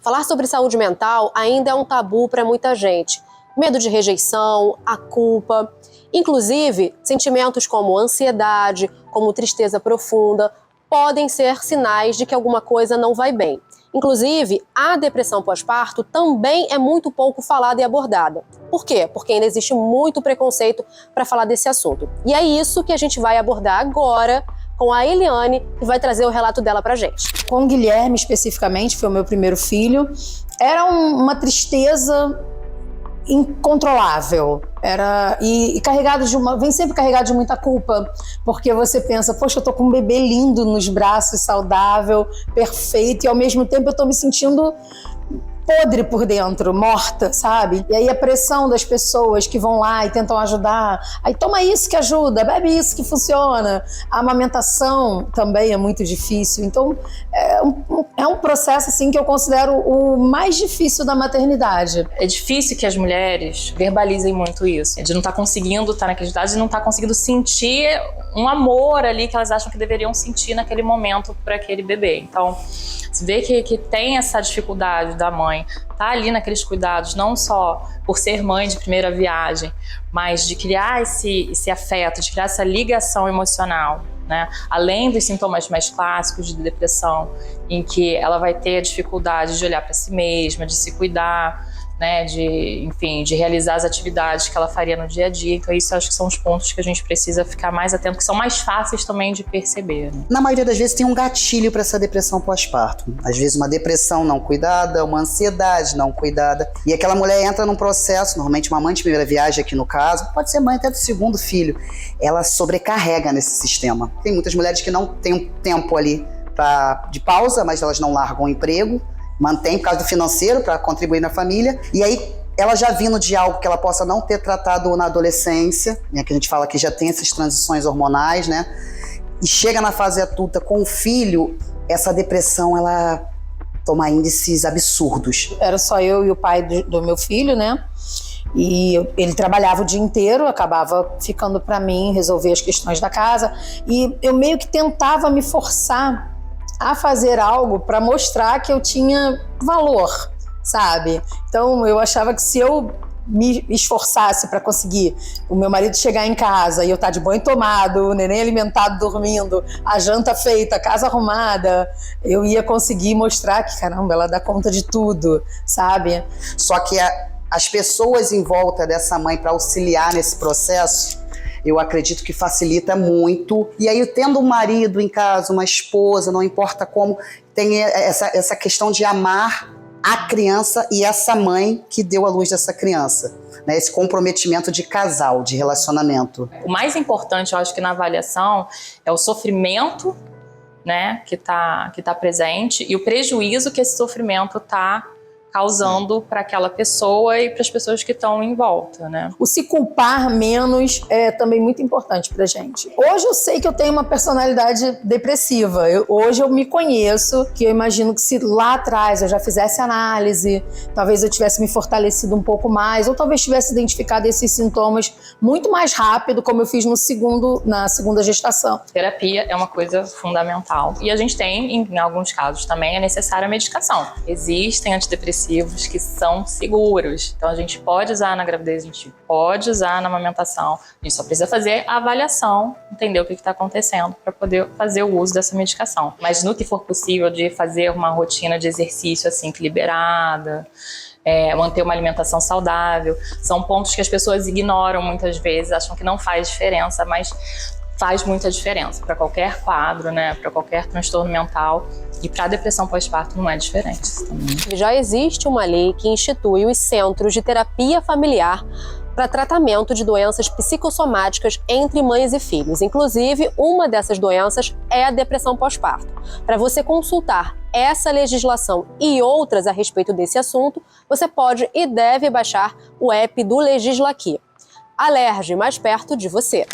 Falar sobre saúde mental ainda é um tabu para muita gente. Medo de rejeição, a culpa. Inclusive, sentimentos como ansiedade, como tristeza profunda, podem ser sinais de que alguma coisa não vai bem. Inclusive, a depressão pós-parto também é muito pouco falada e abordada. Por quê? Porque ainda existe muito preconceito para falar desse assunto. E é isso que a gente vai abordar agora com a Eliane, que vai trazer o relato dela pra gente. Com o Guilherme, especificamente, foi o meu primeiro filho, era uma tristeza incontrolável. Vem sempre carregado de muita culpa, porque você pensa, poxa, eu tô com um bebê lindo nos braços, saudável, perfeito, e ao mesmo tempo eu tô me sentindo podre por dentro, morta, sabe? E aí a pressão das pessoas que vão lá e tentam ajudar, aí toma isso que ajuda, bebe isso que funciona. A amamentação também é muito difícil, então é um processo assim que eu considero o mais difícil da maternidade. É difícil que as mulheres verbalizem muito isso, de não estar conseguindo estar naquela idade, de não estar conseguindo sentir um amor ali que elas acham que deveriam sentir naquele momento para aquele bebê. Então, se vê que tem essa dificuldade da mãe, tá ali naqueles cuidados, não só por ser mãe de primeira viagem, mas de criar esse afeto, de criar essa ligação emocional, né? Além dos sintomas mais clássicos de depressão, em que ela vai ter a dificuldade de olhar para si mesma, de se cuidar, né, de realizar as atividades que ela faria no dia a dia. Então isso acho que são os pontos que a gente precisa ficar mais atento, que são mais fáceis também de perceber, né? Na maioria das vezes tem um gatilho para essa depressão pós-parto. Às vezes uma depressão não cuidada, uma ansiedade não cuidada. E aquela mulher entra num processo, normalmente uma mãe de primeira viagem aqui no caso, pode ser mãe até do segundo filho, ela sobrecarrega nesse sistema. Tem muitas mulheres que não têm um tempo ali de pausa, mas elas não largam o emprego, mantém por causa do financeiro para contribuir na família, e aí ela já vindo de algo que ela possa não ter tratado na adolescência, né, que a gente fala que já tem essas transições hormonais, né, e chega na fase adulta com o filho, essa depressão ela toma índices absurdos. Era só eu e o pai do meu filho, né, e ele trabalhava o dia inteiro, acabava ficando para mim resolver as questões da casa, e eu meio que tentava me forçar a fazer algo para mostrar que eu tinha valor, sabe? Então eu achava que se eu me esforçasse para conseguir o meu marido chegar em casa e eu estar de banho tomado, o neném alimentado, dormindo, a janta feita, a casa arrumada, eu ia conseguir mostrar que, caramba, ela dá conta de tudo, sabe? Só que as pessoas em volta dessa mãe para auxiliar nesse processo, eu acredito que facilita muito. E aí, tendo um marido em casa, uma esposa, não importa como, tem essa questão de amar a criança e essa mãe que deu à luz dessa criança, né? Esse comprometimento de casal, de relacionamento. O mais importante, eu acho que na avaliação, é o sofrimento, né, que tá presente e o prejuízo que esse sofrimento está causando para aquela pessoa e para as pessoas que estão em volta, né? O se culpar menos é também muito importante pra gente. Hoje eu sei que eu tenho uma personalidade depressiva. Hoje eu me conheço, que eu imagino que se lá atrás eu já fizesse análise, talvez eu tivesse me fortalecido um pouco mais, ou talvez tivesse identificado esses sintomas muito mais rápido, como eu fiz na segunda gestação. Terapia é uma coisa fundamental. E a gente tem, em alguns casos também, é necessária a medicação. Existem antidepressivos que são seguros. Então a gente pode usar na gravidez, a gente pode usar na amamentação. A gente só precisa fazer a avaliação, entender o que está acontecendo para poder fazer o uso dessa medicação. Mas no que for possível de fazer uma rotina de exercício assim equilibrada, manter uma alimentação saudável, são pontos que as pessoas ignoram muitas vezes, acham que não faz diferença, mas faz muita diferença para qualquer quadro, né, para qualquer transtorno mental, e para a depressão pós-parto não é diferente também. Já existe uma lei que institui os centros de terapia familiar para tratamento de doenças psicossomáticas entre mães e filhos. Inclusive, uma dessas doenças é a depressão pós-parto. Para você consultar essa legislação e outras a respeito desse assunto, você pode e deve baixar o app do Legisla Aqui. Alerge, mais perto de você.